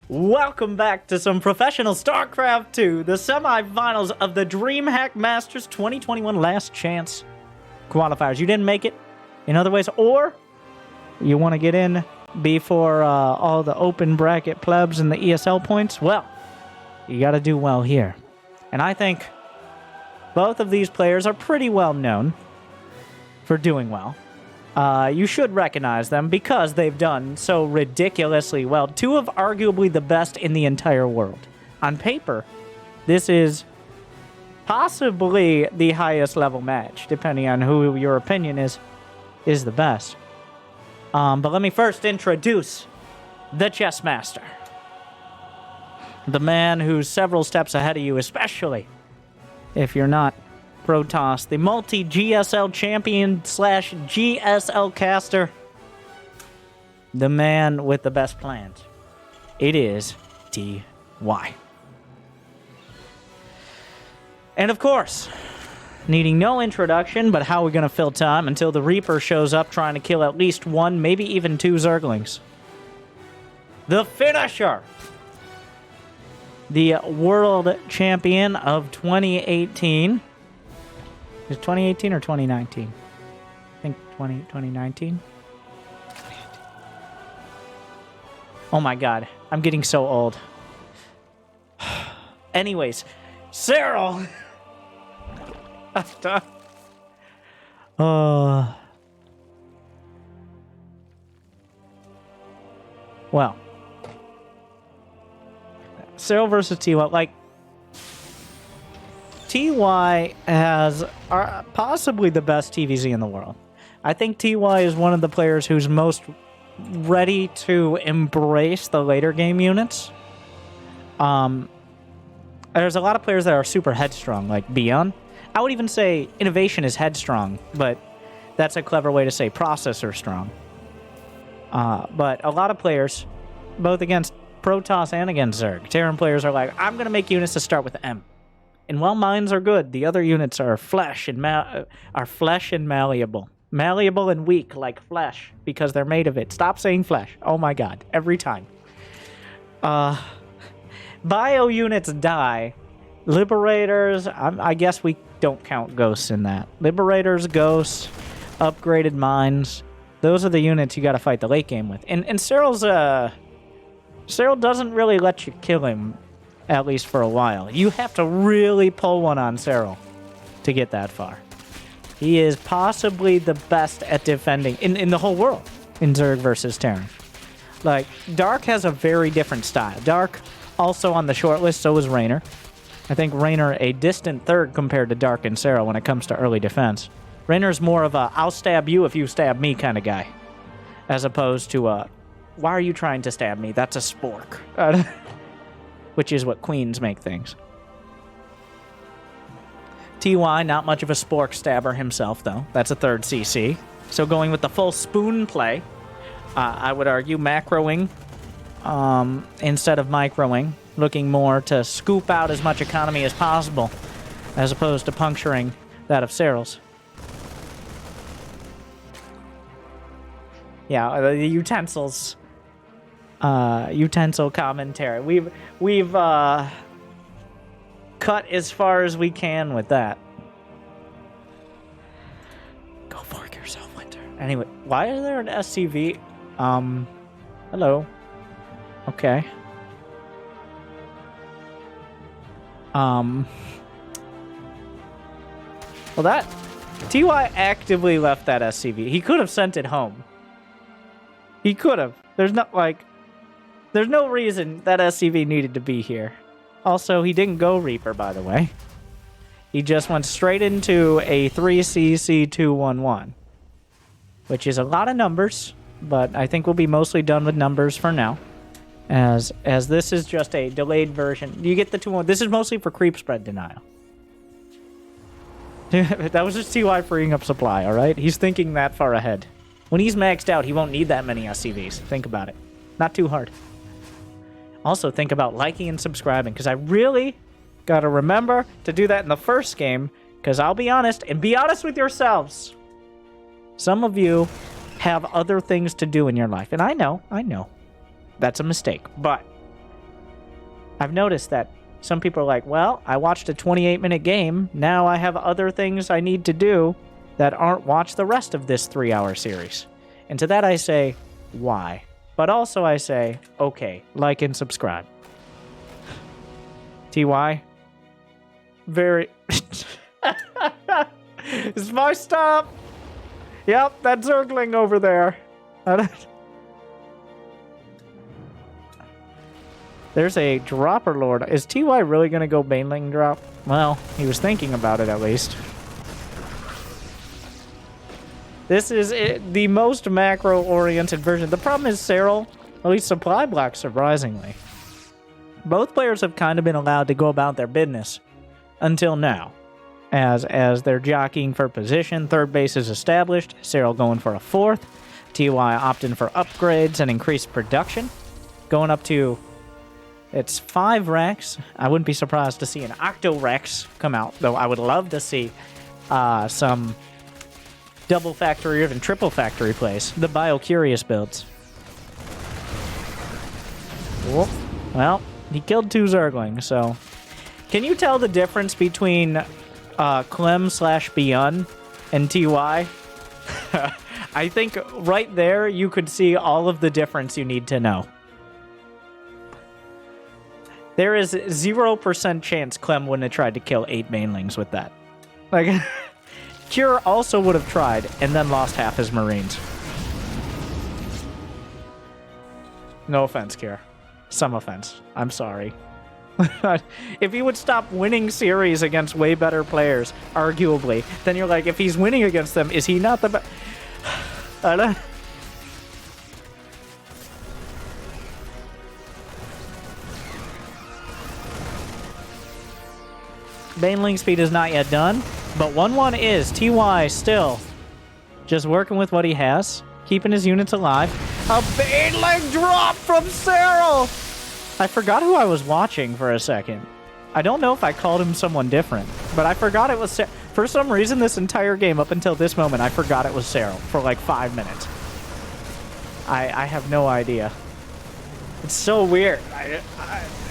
Welcome back to some professional StarCraft 2, the semifinals of the DreamHack Masters 2021 Last Chance qualifiers. You didn't make it, in other ways, or you want to get in before all the open bracket plebs and the ESL points? Well, you got to do well here. And I think both of these players are pretty well known for doing well. You should recognize them because they've done so ridiculously well. Two of arguably the best in the entire world. On paper, this is possibly the highest level match, depending on who your opinion is the best. But let me first introduce the chess master. The man who's several steps ahead of you, especially if you're not Protoss, the multi-GSL champion / GSL caster, the man with the best plans. It is TY. And of course, needing no introduction, but how are we going to fill time until the Reaper shows up trying to kill at least one, maybe even two Zerglings? The finisher! The world champion of 2018. Is it 2018 or 2019? I think 2019. Oh my god, I'm getting so old. Anyways, Serral. Well, Serral versus TY, like, TY has possibly the best TVZ in the world. I think TY is one of the players who's most ready to embrace the later game units. There's a lot of players that are super headstrong, like Beyond. I would even say Innovation is headstrong, but that's a clever way to say processor strong. But a lot of players, both against Protoss and against Zerg, Terran players are like, I'm going to make units to start with M. And while mines are good, the other units are flesh and malleable. Malleable and weak like flesh because they're made of it. Stop saying flesh. Oh my god. Every time. Bio units die. Liberators, I guess we don't count ghosts in that. Liberators, ghosts, upgraded mines. Those are the units you got to fight the late game with. And Serral's, Serral doesn't really let you kill him. At least for a while. You have to really pull one on Serral to get that far. He is possibly the best at defending in the whole world in Zerg versus Terran. Like, Dark has a very different style. Dark also on the short list, so is Raynor. I think Raynor a distant third compared to Dark and Serral when it comes to early defense. Raynor's more of a I'll stab you if you stab me kind of guy. As opposed to why are you trying to stab me? That's a spork. Which is what queens make things. TY, not much of a spork stabber himself, though. That's a third CC. So going with the full spoon play, I would argue macroing instead of microing, looking more to scoop out as much economy as possible, as opposed to puncturing that of Serral's. Yeah, the utensils. Utensil commentary. We've cut as far as we can with that. Go fork yourself, Winter. Anyway, why is there an SCV? Hello. Okay. Well, that TY actively left that SCV. He could have sent it home. He could have. There's no reason that SCV needed to be here. Also, he didn't go Reaper, by the way. He just went straight into a 3CC211. Which is a lot of numbers, but I think we'll be mostly done with numbers for now. As this is just a delayed version. You get the 2-1. This is mostly for creep spread denial. That was just TY freeing up supply, alright? He's thinking that far ahead. When he's maxed out, he won't need that many SCVs. Think about it. Not too hard. Also, think about liking and subscribing, because I really got to remember to do that in the first game, because I'll be honest, and be honest with yourselves. Some of you have other things to do in your life, and I know. That's a mistake, but I've noticed that some people are like, well, I watched a 28-minute game. Now I have other things I need to do that aren't watch the rest of this 3-hour series. And to that I say, why? But also I say, okay, like and subscribe. TY? Very... It's my stop! Yep, that Zergling over there. There's a Dropper Lord. Is TY really going to go Baneling drop? Well, he was thinking about it at least. This is the most macro-oriented version. The problem is Serral, at least supply blocks, surprisingly. Both players have kind of been allowed to go about their business until now. As they're jockeying for position, third base is established. Serral going for a fourth. TY opting for upgrades and increased production. Going up to... It's 5 Rex. I wouldn't be surprised to see an Octo Rex come out, though I would love to see some double factory or even triple factory plays. The Bio-Curious builds. Whoop. Well, he killed 2 Zerglings, so... Can you tell the difference between Clem/Beyond and TY? I think right there you could see all of the difference you need to know. There is 0% chance Clem wouldn't have tried to kill 8 Banelings with that. Like, Cure also would have tried and then lost half his Marines. No offense, Cure. Some offense. I'm sorry. If he would stop winning series against way better players, arguably, then you're like, if he's winning against them, is he not the best? I don't... Baneling speed is not yet done, but 1-1 is. TY still just working with what he has, keeping his units alive. A Baneling drop from Serral! I forgot who I was watching for a second. I don't know if I called him someone different, but I forgot it was Serral. For some reason, this entire game up until this moment, I forgot it was Serral for like 5 minutes. I have no idea. It's so weird.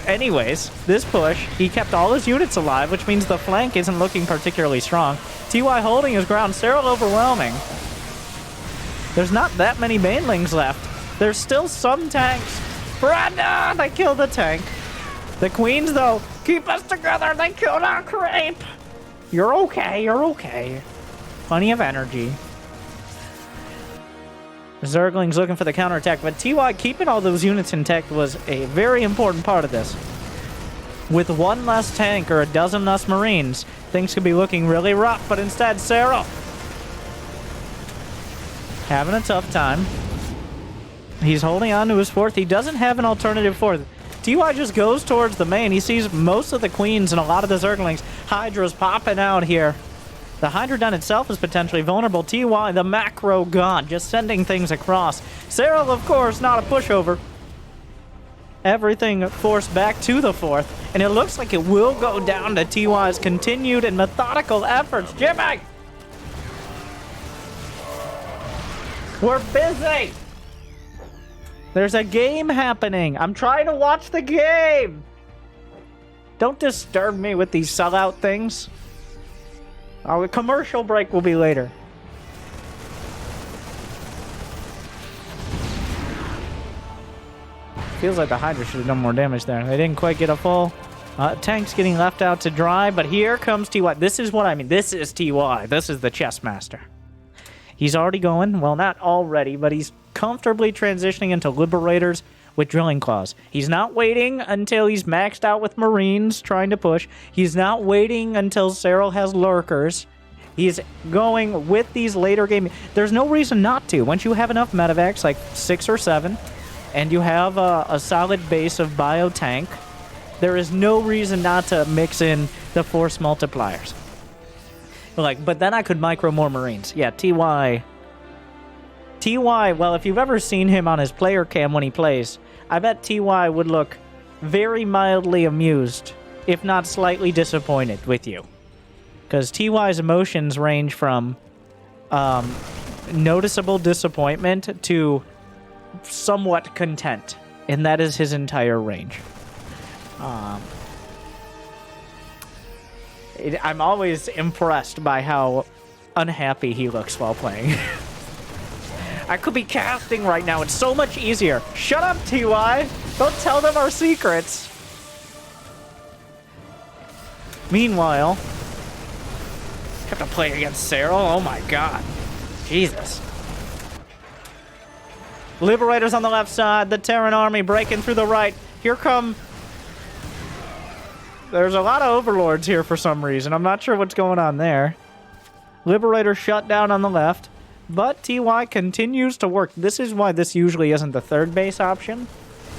Anyways, this push, he kept all his units alive, which means the flank isn't looking particularly strong. TY holding his ground, Serral overwhelming. There's not that many Banelings left. There's still some tanks. Brandon, they killed the tank. The queens, though, keep us together. They killed our creep. You're okay, you're okay. Plenty of energy. Zergling's looking for the counterattack, but TY keeping all those units intact was a very important part of this. With 1 less tank or a dozen less Marines, things could be looking really rough, but instead, Serral having a tough time. He's holding on to his 4th. He doesn't have an alternative 4th. TY just goes towards the main. He sees most of the queens and a lot of the Zerglings. Hydra's popping out here. The Hydra Den itself is potentially vulnerable. TY, the macro god, just sending things across. Serral, of course, not a pushover. Everything forced back to the 4th, and it looks like it will go down to TY's continued and methodical efforts. Jimmy! We're busy! There's a game happening. I'm trying to watch the game! Don't disturb me with these sellout things. Our commercial break will be later. Feels like the Hydra should have done more damage there. They didn't quite get a full. Tank's getting left out to dry, but here comes TY. This is what I mean. This is TY. This is the chess master. He's already going. Well, not already, but he's comfortably transitioning into Liberators with Drilling Claws. He's not waiting until he's maxed out with Marines trying to push. He's not waiting until Serral has Lurkers. He's going with these later game. There's no reason not to. Once you have enough medevacs, like 6 or 7, and you have a solid base of bio tank, there is no reason not to mix in the force multipliers. But then I could micro more Marines. Yeah, TY, well, if you've ever seen him on his player cam when he plays, I bet TY would look very mildly amused, if not slightly disappointed with you. Because TY's emotions range from noticeable disappointment to somewhat content, and that is his entire range. I'm always impressed by how unhappy he looks while playing. I could be casting right now. It's so much easier. Shut up, TY. Don't tell them our secrets. Meanwhile, have to play against Serral. Oh my god. Jesus. Liberators on the left side. The Terran army breaking through the right. Here come... There's a lot of overlords here for some reason. I'm not sure what's going on there. Liberator shut down on the left. But TY continues to work. This is why this usually isn't the third base option.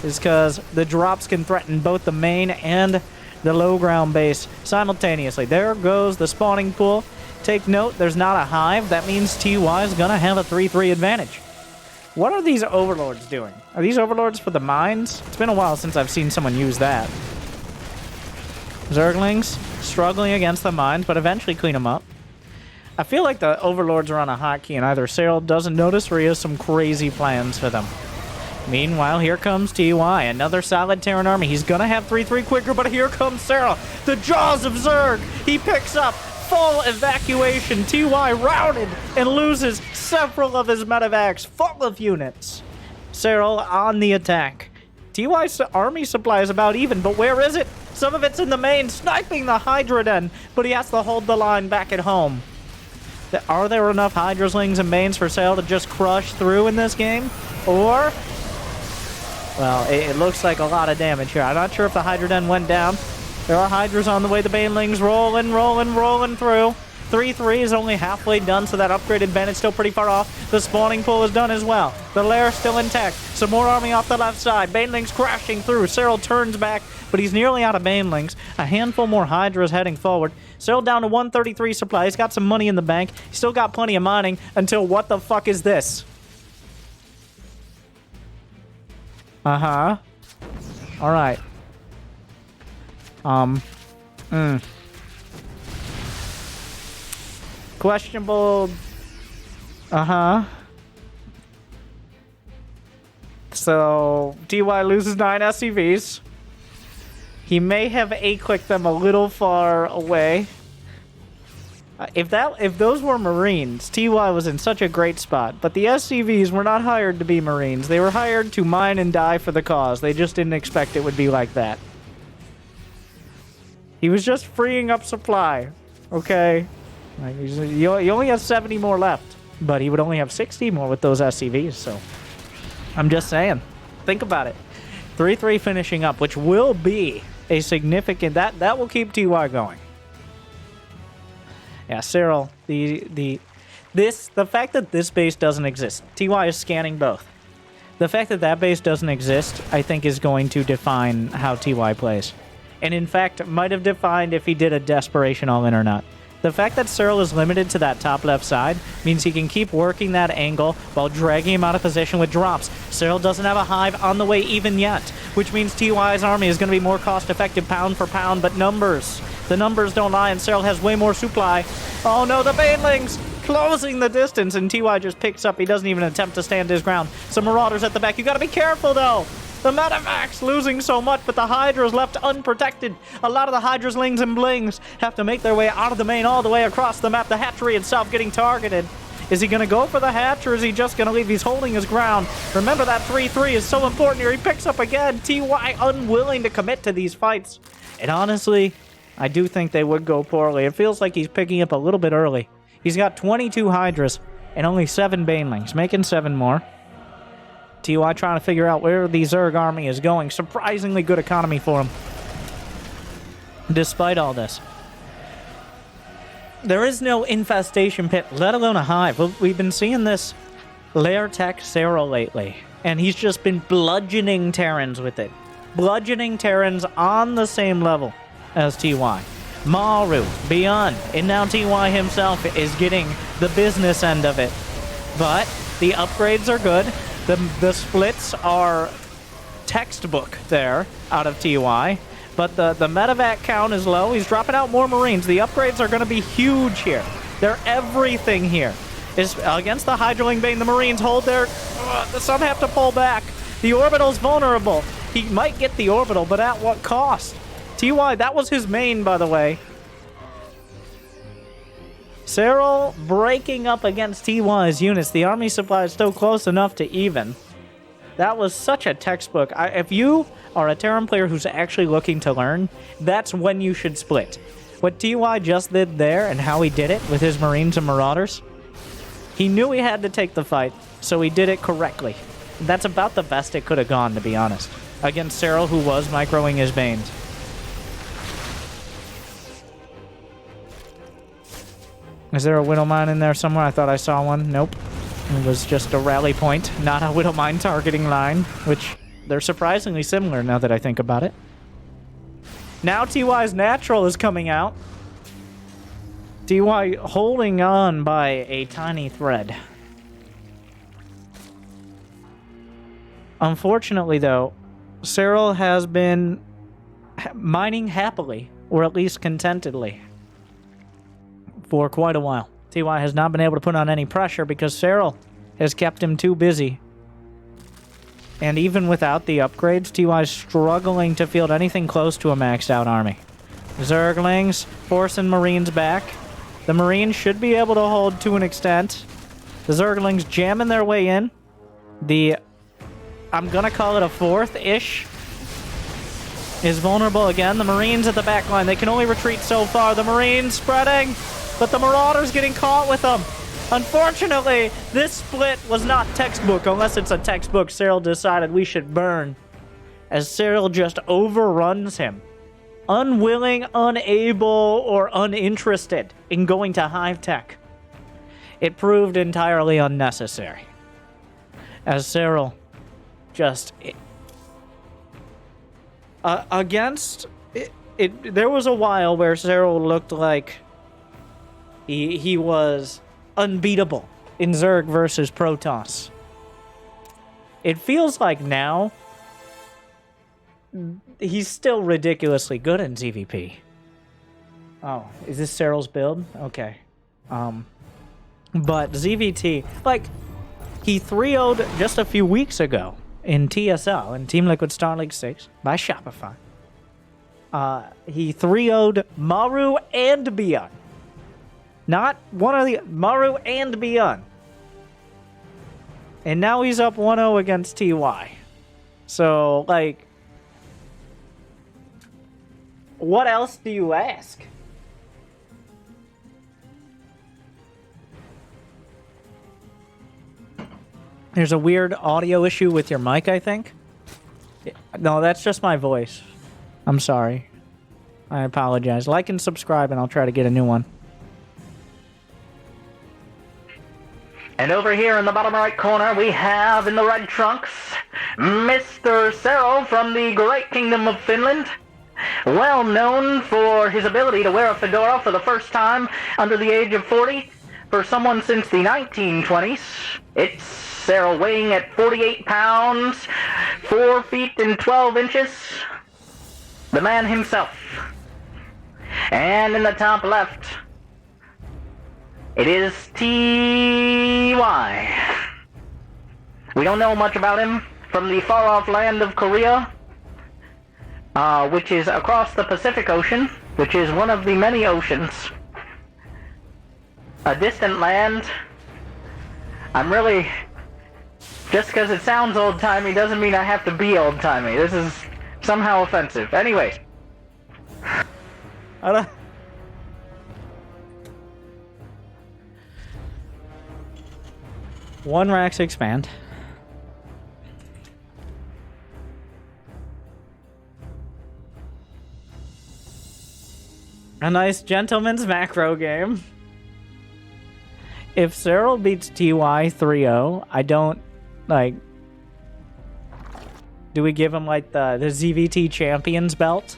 Is because the drops can threaten both the main and the low ground base simultaneously. There goes the spawning pool. Take note, there's not a hive. That means TY is going to have a 3-3 advantage. What are these overlords doing? Are these overlords for the mines? It's been a while since I've seen someone use that. Zerglings struggling against the mines, but eventually clean them up. I feel like the overlords are on a hotkey, and either Serral doesn't notice or he has some crazy plans for them. Meanwhile, here comes TY, another solid Terran army. He's gonna have 3-3 quicker, but here comes Serral. The jaws of Zerg. He picks up full evacuation. TY routed and loses several of his medevacs full of units. Serral on the attack. TY's army supply is about even, but where is it? Some of it's in the main, sniping the Hydra Den, but he has to hold the line back at home. Are there enough Hydraslings and mains for Serral to just crush through in this game? Or... Well, it looks like a lot of damage here. I'm not sure if the Hydra Den went down. There are Hydras on the way. The Banelings rolling through. 3-3 is only halfway done, so that upgraded bandit's still pretty far off. The spawning pool is done as well. The lair still intact. Some more army off the left side. Banelings crashing through. Serral turns back, but he's nearly out of Banelings. A handful more Hydras heading forward. Serral down to 133 supply. He's got some money in the bank. He's still got plenty of mining until what the fuck is this? Uh-huh. Alright. Questionable... Uh-huh. So, TY loses 9 SCVs. He may have A-clicked them a little far away. If those were Marines, TY was in such a great spot. But the SCVs were not hired to be Marines. They were hired to mine and die for the cause. They just didn't expect it would be like that. He was just freeing up supply. Okay? Like, he only has 70 more left. But he would only have 60 more with those SCVs, so... I'm just saying. Think about it. 3-3 finishing up, which will be a significant... That will keep TY going. Yeah, Serral, the fact that this base doesn't exist, TY is scanning both. The fact that that base doesn't exist, I think, is going to define how TY plays. And in fact, might have defined if he did a desperation all-in or not. The fact that Serral is limited to that top left side means he can keep working that angle while dragging him out of position with drops. Serral doesn't have a hive on the way even yet, which means TY's army is going to be more cost-effective pound for pound, but numbers... The numbers don't lie, and Serral has way more supply. Oh no, the Banelings closing the distance, and TY just picks up. He doesn't even attempt to stand his ground. Some Marauders at the back. You gotta be careful, though. The medevacs losing so much, but the Hydra's left unprotected. A lot of the Hydraslings and Blings have to make their way out of the main all the way across the map. The hatchery itself getting targeted. Is he gonna go for the hatch, or is he just gonna leave? He's holding his ground. Remember that 3-3 is so important here. He picks up again. TY unwilling to commit to these fights. And honestly... I do think they would go poorly. It feels like he's picking up a little bit early. He's got 22 Hydras and only 7 Banelings, making 7 more. TY trying to figure out where the Zerg army is going. Surprisingly good economy for him. Despite all this. There is no infestation pit, let alone a hive. We've been seeing this lair tech Serral lately, and he's just been bludgeoning Terrans with it. Bludgeoning Terrans on the same level as TY. Maru, beyond, and now TY himself is getting the business end of it. But the upgrades are good. The splits are textbook there out of TY. But the medevac count is low. He's dropping out more Marines. The upgrades are going to be huge here. They're everything here. Is against the Hydraling Bane, the Marines hold their... some have to pull back. The Orbital's vulnerable. He might get the orbital, but at what cost? TY, that was his main, by the way. Serral breaking up against TY's units. The army supply is still close enough to even. That was such a textbook. If you are a Terran player who's actually looking to learn, that's when you should split. What TY just did there and how he did it with his Marines and Marauders, he knew he had to take the fight, so he did it correctly. That's about the best it could have gone, to be honest, against Serral, who was microing his Banes. Is there a Widow Mine in there somewhere? I thought I saw one. Nope. It was just a rally point, not a Widow Mine targeting line, which they're surprisingly similar now that I think about it. Now TY's natural is coming out. TY holding on by a tiny thread. Unfortunately, though, Serral has been mining happily, or at least contentedly, for quite a while. TY has not been able to put on any pressure because Serral has kept him too busy. And even without the upgrades, TY is struggling to field anything close to a maxed out army. Zerglings forcing Marines back. The Marines should be able to hold to an extent. The Zerglings jamming their way in. I'm gonna call it a fourth-ish, is vulnerable again. The Marines at the back line, they can only retreat so far. The Marines spreading, but the Marauders getting caught with them. Unfortunately, this split was not textbook, unless it's a textbook Serral decided we should burn, as Serral just overruns him. Unwilling, unable, or uninterested in going to hive tech. It proved entirely unnecessary, as Serral just... against... there was a while where Serral looked like he was unbeatable in Zerg versus Protoss. It feels like now he's still ridiculously good in ZVP. Oh, is this Serral's build? Okay. But ZVT, like, he 3-0'd just a few weeks ago in TSL, in Team Liquid Star League 6, by Shopify. He 3-0'd Maru and Beyond. Not one of the... Maru and Beyond. And now he's up 1-0 against TY. So, like... what else do you ask? There's a weird audio issue with your mic, I think. No, that's just my voice. I'm sorry. I apologize. Like and subscribe, and I'll try to get a new one. And over here in the bottom right corner, we have, in the red trunks, Mr. Serral from the great kingdom of Finland. Well known for his ability to wear a fedora for the first time under the age of 40 for someone since the 1920s. It's Serral weighing at 48 pounds, 4 feet and 12 inches. The man himself. And in the top left, it is TY. We don't know much about him from the far-off land of Korea, which is across the Pacific Ocean, which is one of the many oceans. A distant land. I'm really... just because it sounds old-timey doesn't mean I have to be old-timey. This is somehow offensive. Anyways. I don't... One Rax expand. A nice gentleman's macro game. If Serral beats TY 3-0, I don't, like... do we give him, like, the ZVT Champions belt?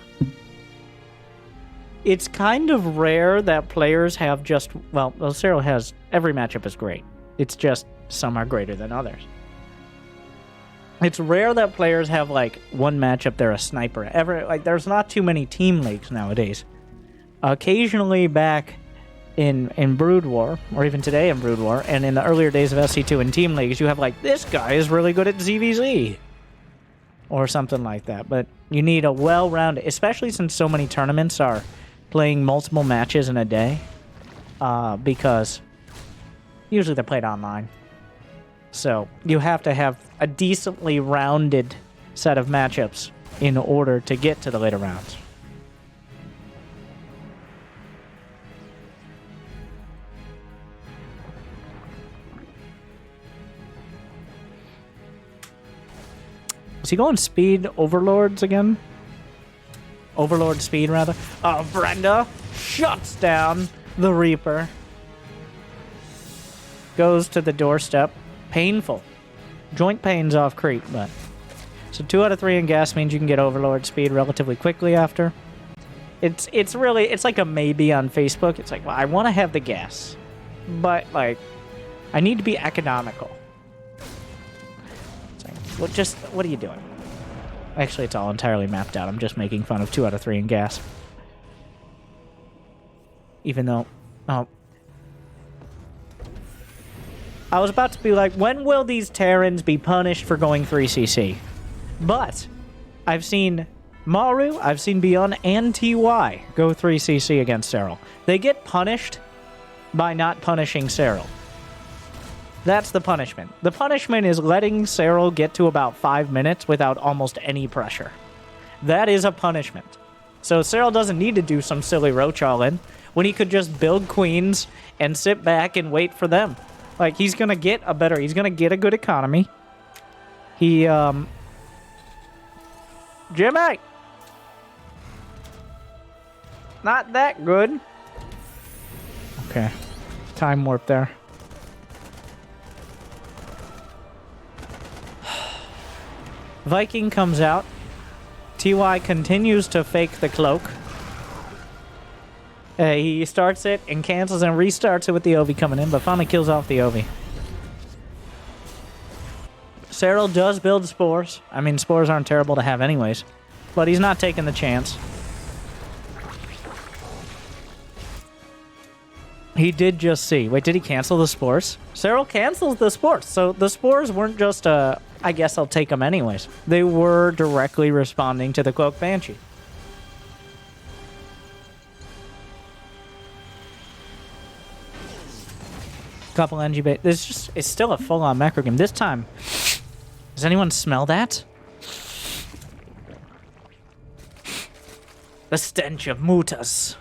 It's kind of rare that players have just... well, Serral has... every matchup is great. It's just some are greater than others. It's rare that players have, like, one matchup they're a sniper. Like, there's not too many team leagues nowadays. Occasionally back in Brood War, or even today in Brood War, and in the earlier days of SC2 and team leagues, you have, like, this guy is really good at ZVZ. or something like that. But you need a well-rounded, especially since so many tournaments are playing multiple matches in a day, because usually they're played online. So you have to have a decently rounded set of matchups in order to get to the later rounds. Is he going speed overlords again? Overlord speed, rather. Oh, Brenda shuts down the Reaper. Goes to the doorstep. Painful. Joint pains off creep, but... So 2 out of 3 in gas means you can get Overlord speed relatively quickly after. It's like a maybe on Facebook. It's like, well, I want to have the gas, but, like, I need to be economical. It's like, what are you doing? Actually, it's all entirely mapped out. I'm just making fun of 2 out of 3 in gas. Even though... Oh. I was about to be like, when will these Terrans be punished for going 3cc? But I've seen Maru, I've seen Beyond, and TY go 3cc against Serral. They get punished by not punishing Serral. That's the punishment. The punishment is letting Serral get to about 5 minutes without almost any pressure. That is a punishment. So Serral doesn't need to do some silly roach all in when he could just build queens and sit back and wait for them. Like, he's gonna get a good economy. He, Jimmy! Not that good. Okay. Time warp there. Viking comes out. TY continues to fake the cloak. He starts it and cancels and restarts it with the Ovi coming in, but finally kills off the Ovi. Serral does build spores. I mean, spores aren't terrible to have anyways, but he's not taking the chance. He did just see. Wait, did he cancel the spores? Serral cancels the spores. So the spores weren't just I guess I'll take them anyways. They were directly responding to the Cloak Banshee. Couple NG bait. It's still a full-on macro game. This time, does anyone smell that? The stench of mutas.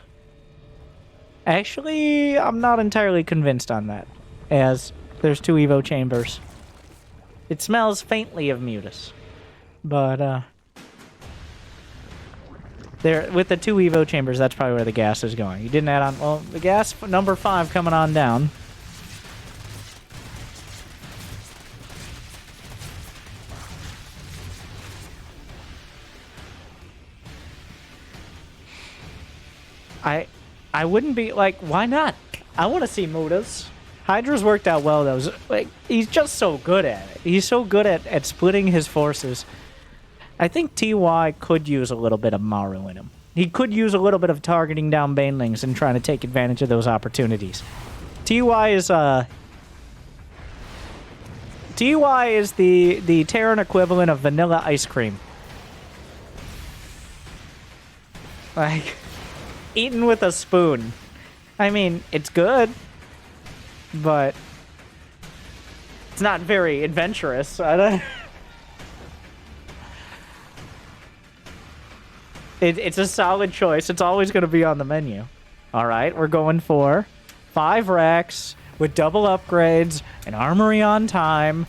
Actually, I'm not entirely convinced on that, as there's 2 Evo chambers. It smells faintly of mutas, but there with the 2 Evo chambers, that's probably where the gas is going. You didn't add on. Well, the gas number 5 coming on down. I wouldn't be like, why not? I want to see mutas. Hydra's worked out well, though. Like, he's just so good at it. He's so good at splitting his forces. I think TY could use a little bit of Maru in him. He could use a little bit of targeting down Banelings and trying to take advantage of those opportunities. TY is the Terran equivalent of vanilla ice cream. Like, eaten with a spoon. I mean, it's good, but it's not very adventurous. It's a solid choice. It's always going to be on the menu. All right, we're going for 5 racks with double upgrades, an armory on time,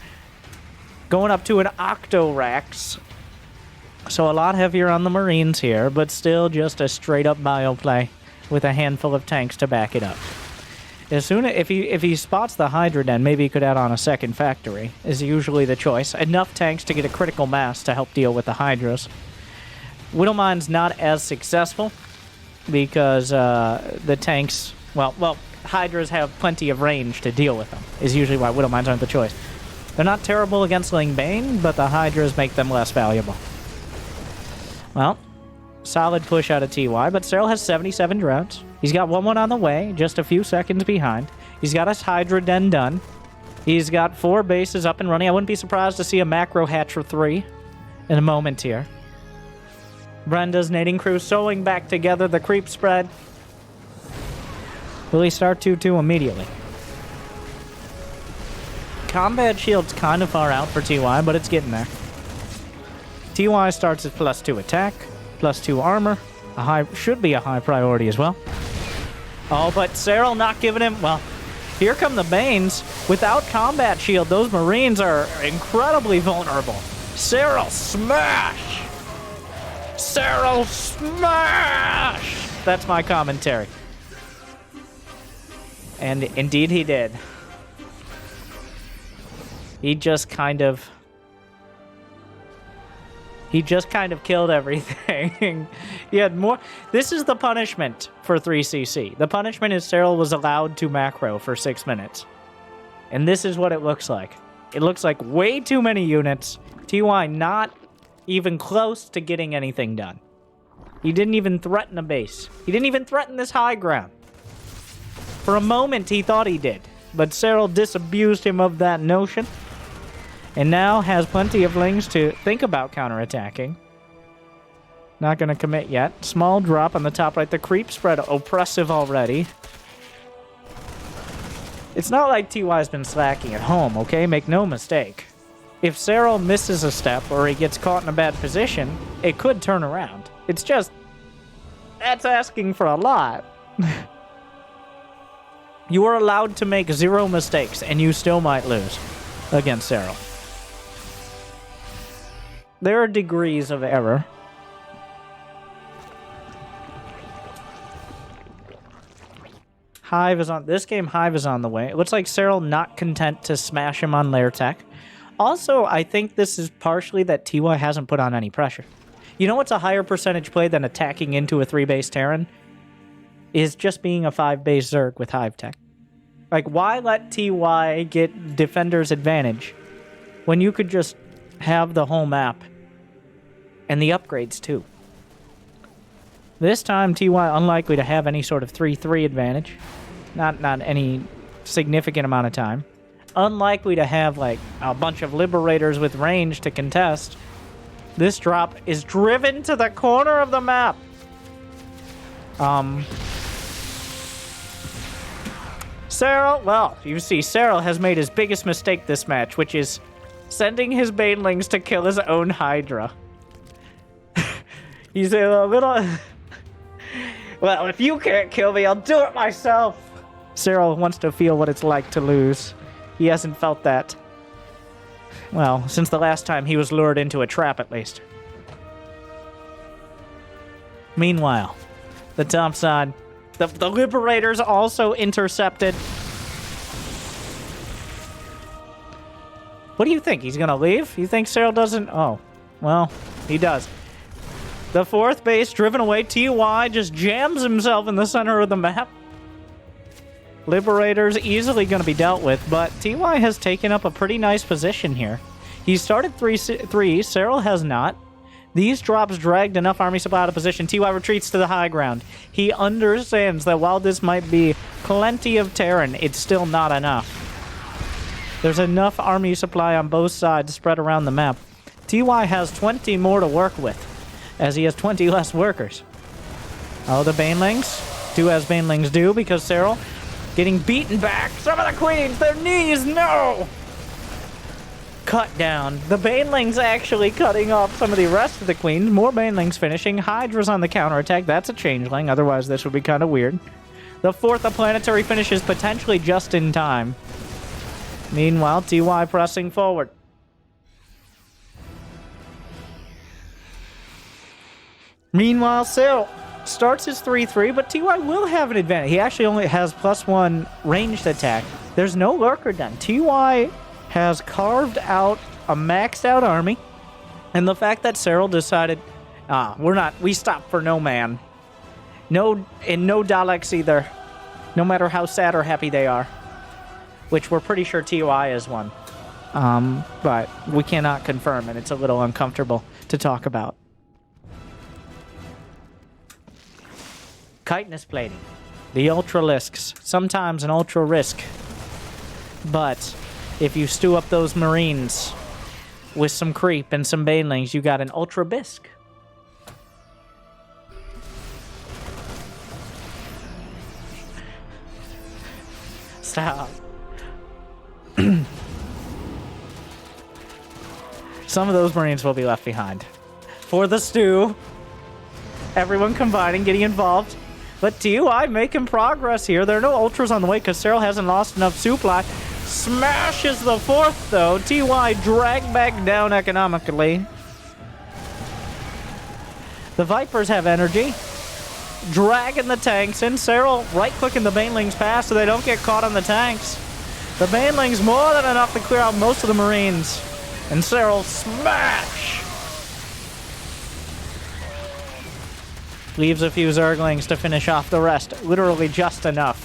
going up to an octo racks. So a lot heavier on the Marines here, but still just a straight up bio play with a handful of tanks to back it up. As soon as if he spots the Hydra Den, maybe he could add on a second factory, is usually the choice. Enough tanks to get a critical mass to help deal with the Hydras. Widowmine's not as successful because the tanks, well, Hydras have plenty of range to deal with them, is usually why Widowmines aren't the choice. They're not terrible against Ling Bane, but the Hydras make them less valuable. Well, solid push out of TY, but Serral has 77 droughts. He's got 1-1 on the way, just a few seconds behind. He's got his Hydra Den done. He's got 4 bases up and running. I wouldn't be surprised to see a macro hatch for 3 in a moment here. Brenda's nading crew sewing back together the creep spread. Will he start 2-2 immediately? Combat shield's kind of far out for TY, but it's getting there. TY starts at +2 attack, +2 armor. Should be a high priority as well. Oh, but Serral not giving him... Well, here come the Banes. Without combat shield, those Marines are incredibly vulnerable. Serral smash! Serral smash! That's my commentary. And indeed he did. He just kind of killed everything. He had more... This is the punishment for 3CC. The punishment is Serral was allowed to macro for 6 minutes. And this is what it looks like. It looks like way too many units. TY not even close to getting anything done. He didn't even threaten a base. He didn't even threaten this high ground. For a moment, he thought he did. But Serral disabused him of that notion. And now has plenty of lings to think about counterattacking. Not going to commit yet. Small drop on the top right. The creep spread oppressive already. It's not like TY's been slacking at home, okay? Make no mistake. If Serral misses a step or he gets caught in a bad position, it could turn around. It's just... That's asking for a lot. You are allowed to make 0 mistakes, and you still might lose against Serral. There are degrees of error. Hive is on... This game, Hive is on the way. It looks like Serral not content to smash him on lair tech. Also, I think this is partially that TY hasn't put on any pressure. You know what's a higher percentage play than attacking into a 3-base Terran? Is just being a 5-base Zerg with Hive tech. Like, why let TY get Defender's advantage when you could just have the whole map and the upgrades too? This time, TY unlikely to have any sort of 3-3 advantage. Not any significant amount of time. Unlikely to have, like, a bunch of Liberators with range to contest. This drop is driven to the corner of the map. Serral, well, you see, Serral has made his biggest mistake this match, which is sending his Banelings to kill his own Hydra. He's a little... Well, if you can't kill me, I'll do it myself. Serral wants to feel what it's like to lose. He hasn't felt that. Well, since the last time he was lured into a trap, at least. Meanwhile, the top side, the Liberators also intercepted. What do you think? He's gonna leave? You think Serral doesn't? Oh, well, he does. The 4th base driven away. TY just jams himself in the center of the map. Liberators easily going to be dealt with, but TY has taken up a pretty nice position here. He started 3-3. Serral has not. These drops dragged enough army supply out of position. TY retreats to the high ground. He understands that while this might be plenty of Terran, it's still not enough. There's enough army supply on both sides spread around the map. TY has 20 more to work with, as he has 20 less workers. Oh, the Banelings do as Banelings do, because Serral getting beaten back. Some of the Queens, their knees, no! Cut down. The Banelings actually cutting off some of the rest of the Queens. More Banelings finishing. Hydra's on the counterattack. That's a changeling, otherwise this would be kind of weird. The 4th of planetary finishes potentially just in time. Meanwhile, TY pressing forward. Meanwhile, Serral starts his 3-3, but TY will have an advantage. He actually only has +1 ranged attack. There's no lurker done. TY has carved out a maxed out army, and the fact that Serral decided, we stop for no man. No Daleks either, no matter how sad or happy they are, which we're pretty sure TY is one. But we cannot confirm, and it's a little uncomfortable to talk about. Chitinous plating. The Ultralisks. Sometimes an ultra risk. But if you stew up those Marines with some creep and some banelings, you got an ULTRALISK. Stop. Some of those Marines will be left behind. For the stew. Everyone combining, getting involved. But TUI making progress here. There are no ultras on the way because Serral hasn't lost enough supply. Smashes the fourth, though. TUI dragged back down economically. The Vipers have energy. Dragging the tanks in. Serral right-clicking the Banelings past so they don't get caught on the tanks. The Banelings more than enough to clear out most of the Marines. And Serral smash! Leaves a few Zerglings to finish off the rest. Literally just enough.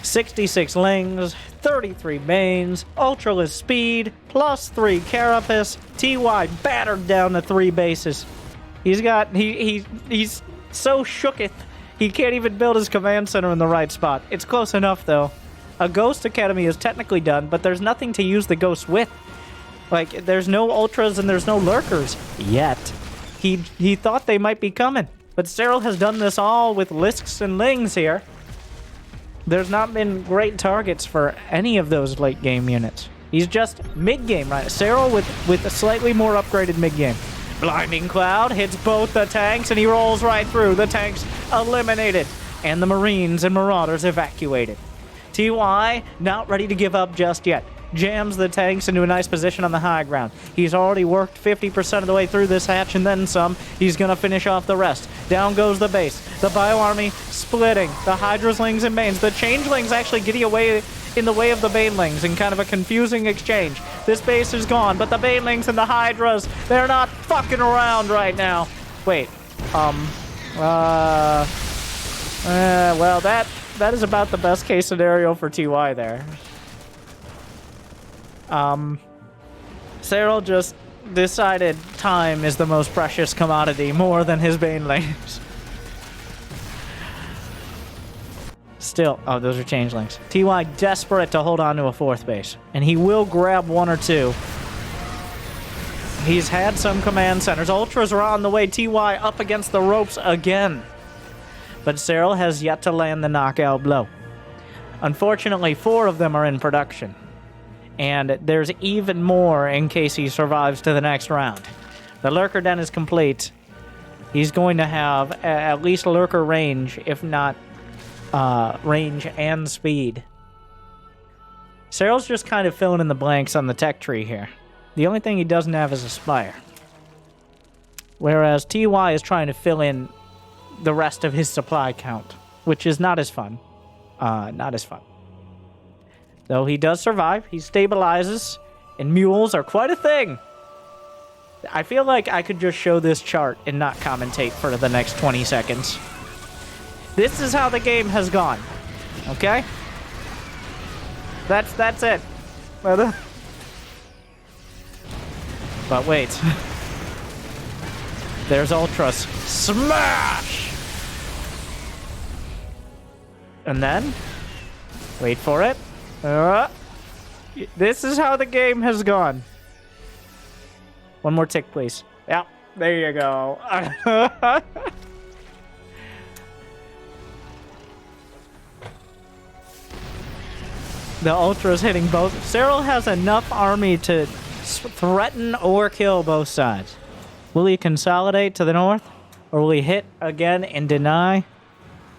"66 Lings, 33 Banes, ULTRALISK speed, +3 Carapace. TY battered down to 3 bases. He's so shooketh, he can't even build his command center in the right spot. It's close enough, though. A Ghost Academy is technically done, but there's nothing to use the Ghost with. Like, there's no Ultras and there's no Lurkers yet. He thought they might be coming, but Serral has done this all with Lisks and Lings here. There's not been great targets for any of those late game units. He's just mid-game, right? Serral with a slightly more upgraded mid-game. Blinding Cloud hits both the tanks and he rolls right through. The tanks eliminated and the Marines and Marauders evacuated. TY not ready to give up just yet. Jams the tanks into a nice position on the high ground. He's already worked 50% of the way through this hatch and then some. He's going to finish off the rest. Down goes the base. The Bio Army splitting. The Hydraslings and Banes. The Changelings actually getting away in the way of the Banelings in kind of a confusing exchange. This base is gone, but the Banelings and the Hydras, they're not fucking around right now. Wait. Well, that is about the best case scenario for TY there. Serral just decided time is the most precious commodity more than his Banelings. Still, oh, those are Changelings. TY desperate to hold on to a 4th base, and he will grab 1 or 2. He's had some command centers. Ultras are on the way. TY up against the ropes again. But Serral has yet to land the knockout blow. Unfortunately, 4 of them are in production. And there's even more in case he survives to the next round. The Lurker Den is complete. He's going to have at least Lurker range, if not range and speed. Serral's just kind of filling in the blanks on the tech tree here. The only thing he doesn't have is a Spire. Whereas TY is trying to fill in the rest of his supply count, which is not as fun. Not as fun. Though he does survive, he stabilizes, and mules are quite a thing. I feel like I could just show this chart and not commentate for the next 20 seconds. This is how the game has gone. Okay? That's it. But wait. There's Ultras. Smash! And then, wait for it. This is how the game has gone. One more tick, please. Yeah, there you go. The Ultras hitting both. Serral has enough army to threaten or kill both sides. Will he consolidate to the north? Or will he hit again and deny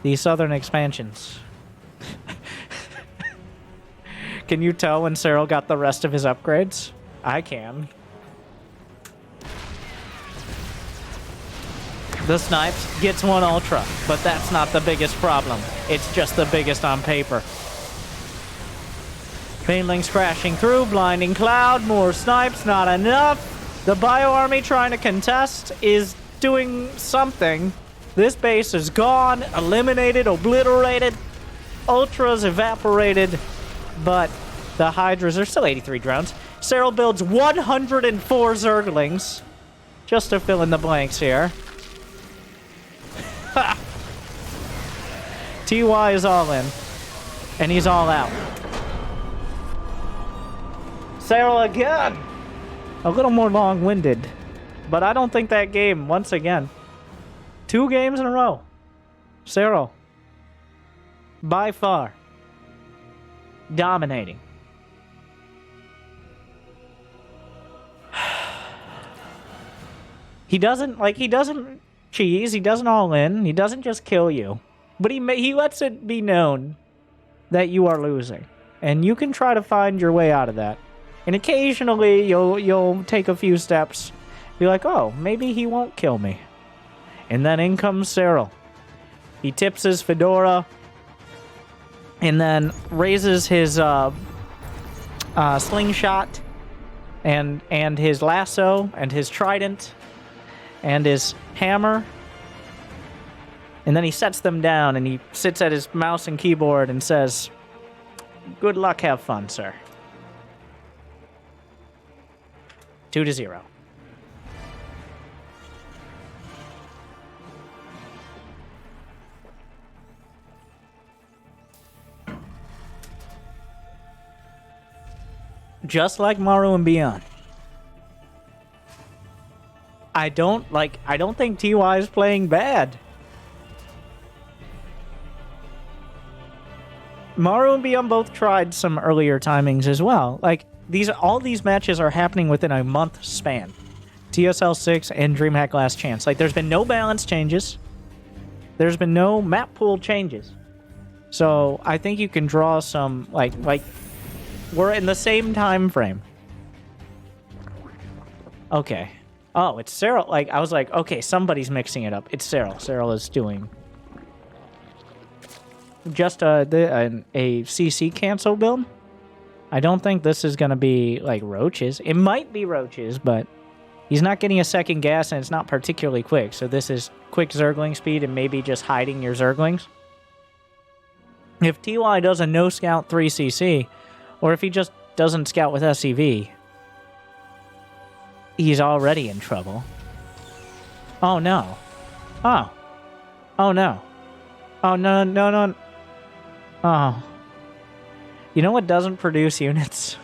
the southern expansions? Can you tell when Serral got the rest of his upgrades? I can. The Snipes gets 1 Ultra, but that's not the biggest problem. It's just the biggest on paper. Banelings crashing through, Blinding Cloud, more Snipes, not enough. The Bio Army trying to contest is doing something. This base is gone, eliminated, obliterated. Ultras evaporated. But the Hydras are still 83 drones. Serral builds 104 Zerglings. Just to fill in the blanks here. TY is all in. And he's all out. Serral again! A little more long-winded. But I don't think that game, once again. 2 games in a row. Serral. By far. Dominating. He doesn't cheese, he doesn't all in, he doesn't just kill you. But he lets it be known that you are losing. And you can try to find your way out of that. And occasionally you'll take a few steps, be like, oh, maybe he won't kill me. And then in comes Serral. He tips his fedora and then raises his slingshot and his lasso and his trident and his hammer. And then he sets them down and he sits at his mouse and keyboard and says, good luck, have fun, sir. 2-0. Just like Maru and Beyond. I don't think TY is playing bad. Maru and Beyond both tried some earlier timings as well. Like, all these matches are happening within a month span. TSL 6 and DreamHack Last Chance. Like, there's been no balance changes. There's been no map pool changes. So, I think you can draw some, like we're in the same time frame. Okay. Oh, it's Serral. Like, I was like, okay, somebody's mixing it up. It's Serral. Serral is doing just a CC cancel build. I don't think this is going to be, like, roaches. It might be roaches, but he's not getting a second gas, and it's not particularly quick. So this is quick Zergling speed and maybe just hiding your Zerglings. If TY does a no-scout 3CC, or if he just doesn't scout with SCV, he's already in trouble. Oh, no. Oh. Oh, no. Oh, no, no, no. Oh. You know what doesn't produce units?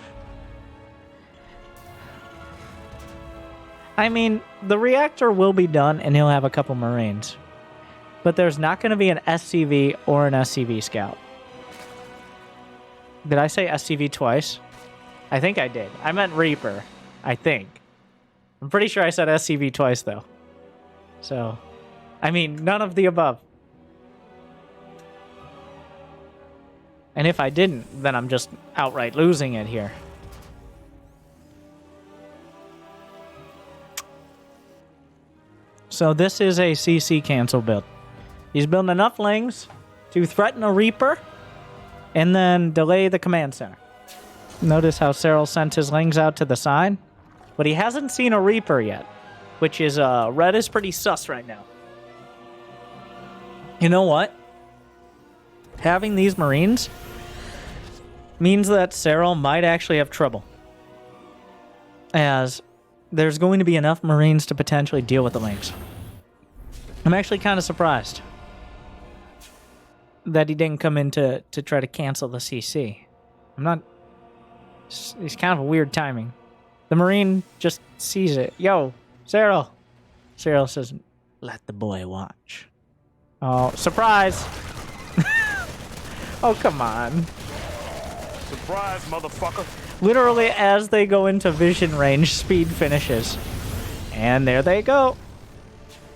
I mean, the reactor will be done and he'll have a couple Marines. But there's not going to be an SCV or an SCV scout. Did I say SCV twice? I think I did. I meant Reaper. I think. I'm pretty sure I said SCV twice, though. So, I mean, none of the above. And if I didn't, then I'm just outright losing it here. So this is a CC cancel build. He's building enough lings to threaten a Reaper and then delay the command center. Notice how Serral sent his lings out to the side. But he hasn't seen a Reaper yet, which is, red is pretty sus right now. You know what? Having these Marines means that Serral might actually have trouble, as there's going to be enough Marines to potentially deal with the lings. I'm actually kind of surprised that he didn't come in to try to cancel the CC. I'm not... It's kind of a weird timing. The Marine just sees it. Yo, Serral. Serral says, let the boy watch. Oh, surprise! Oh, come on. Surprise, motherfucker. Literally, as they go into vision range, speed finishes. And there they go.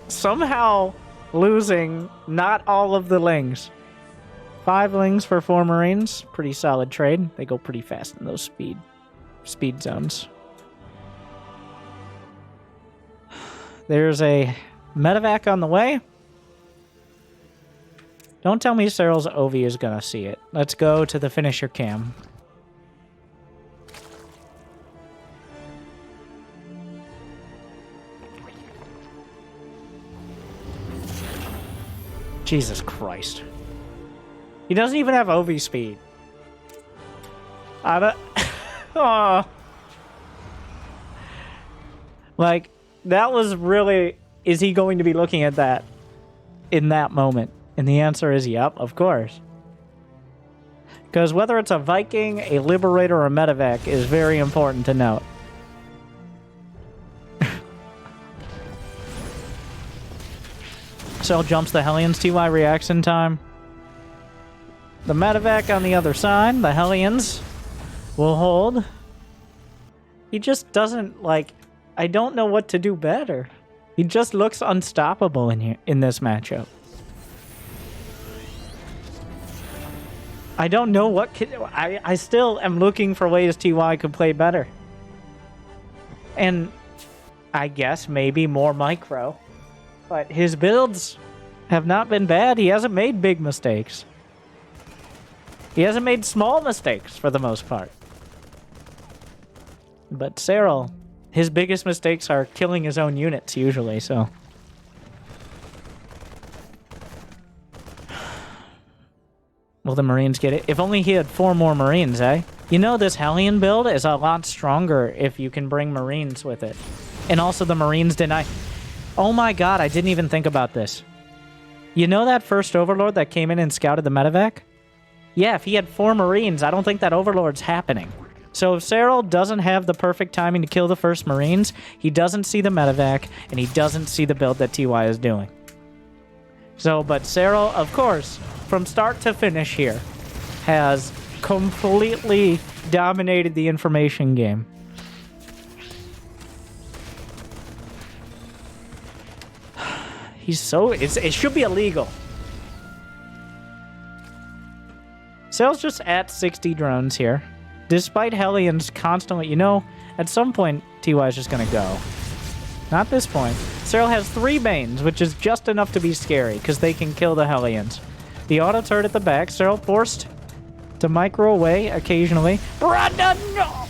Somehow losing not all of the lings. 5 lings for 4 Marines. Pretty solid trade. They go pretty fast in those speed zones. There's a medevac on the way. Don't tell me Serral's OV is going to see it. Let's go to the finisher cam. Jesus Christ. He doesn't even have OV speed. I don't... Oh. Like, that was really... Is he going to be looking at that in that moment? And the answer is, yep, of course. Because whether it's a Viking, a Liberator, or a Medevac is very important to note. Serral jumps the Hellions. TY reacts in time. The Medevac on the other side. The Hellions will hold. He just doesn't, like... I don't know what to do better. He just looks unstoppable in here in this matchup. I don't know what could... I still am looking for ways TY could play better. And I guess maybe more micro. But his builds have not been bad. He hasn't made big mistakes. He hasn't made small mistakes for the most part. But Serral, his biggest mistakes are killing his own units usually, so... Will the Marines get it? If only he had 4 more Marines, eh? You know, this Hellion build is a lot stronger if you can bring Marines with it. And also the Marines deny... Oh my god, I didn't even think about this. You know that first Overlord that came in and scouted the Medevac? Yeah, if he had 4 Marines, I don't think that Overlord's happening. So if Serral doesn't have the perfect timing to kill the first Marines, he doesn't see the Medevac, and he doesn't see the build that TY is doing. So, but Serral, of course, from start to finish here, has completely dominated the information game. He's so... it should be illegal. Serral's just at 60 drones here. Despite Hellions constantly... You know, at some point, TY is just going to go. Not this point. Serral has 3 Banes, which is just enough to be scary, because they can kill the Hellions. The auto turret at the back. Serral forced to micro away occasionally. Brandon, no!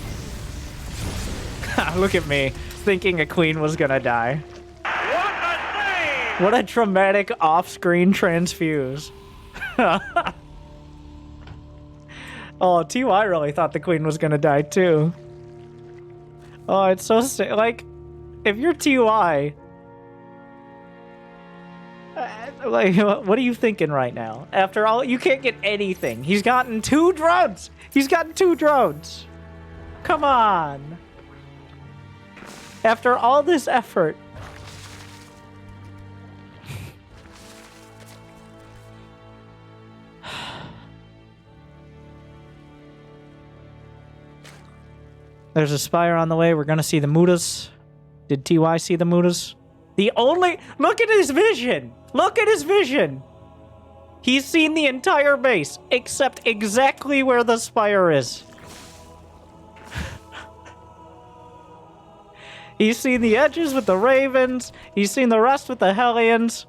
Look at me, thinking a queen was going to die. What a traumatic off-screen transfuse. Oh, TY really thought the queen was gonna die too. Oh, it's so like, if you're TY, like, what are you thinking right now? After all, you can't get anything. He's gotten 2 drones. He's gotten 2 drones. Come on. After all this effort. There's a Spire on the way. We're going to see the Mutas. Did TY see the Mutas? Look at his vision! Look at his vision! He's seen the entire base, except exactly where the Spire is. He's seen the edges with the Ravens. He's seen the rest with the Hellions.